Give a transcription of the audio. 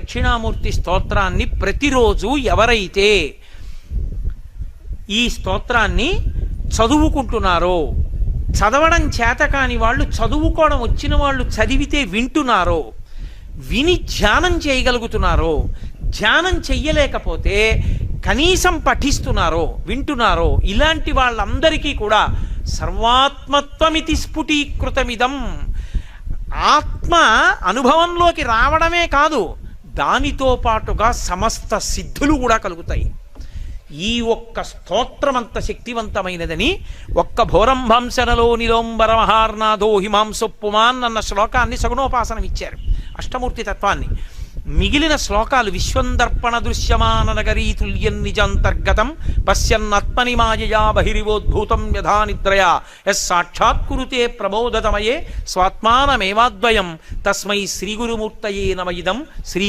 దక్షిణామూర్తి స్తోత్రాన్ని ప్రతిరోజు ఎవరైతే ఈ స్తోత్రాన్ని చదువుకుంటున్నారో, చదవడం చేతకాని వాళ్ళు, చదువుకోవడం వచ్చిన వాళ్ళు చదివితే వింటున్నారో, విని ధ్యానం చేయగలుగుతున్నారో, ధ్యానం చెయ్యలేకపోతే కనీసం పఠిస్తున్నారో, వింటున్నారో, ఇలాంటి వాళ్ళందరికీ కూడా సర్వాత్మత్వమితి స్ఫుటీకృతమిదం, ఆత్మ అనుభవంలోకి రావడమే కాదు, దానితో పాటుగా సమస్త సిద్ధులు కూడా కలుగుతాయి. ఈ ఒక్క స్తోత్రమంత శక్తివంతమైనదని ఒక్క భోరంభంశనలో నిలోంబర మహార్నాథో హిమాంసొప్పుమాన్ అన్న శ్లోకాన్ని సగుణోపాసనం ఇచ్చారు, అష్టమూర్తి తత్వాన్ని. మిగిలిన శ్లోకాలు విశ్వందర్పణ దృశ్యమాన నగరీ తుల్యం నిజాంతర్గతం పశ్యన్నాత్మని మాయయా బహిరివోద్భూతం యథా నిద్రయా యస్ సాక్షాత్కురుతే ప్రబోధతమయే స్వాత్మానమేవాద్వయం తస్మై శ్రీగురుమూర్తయే నమ ఇదం శ్రీ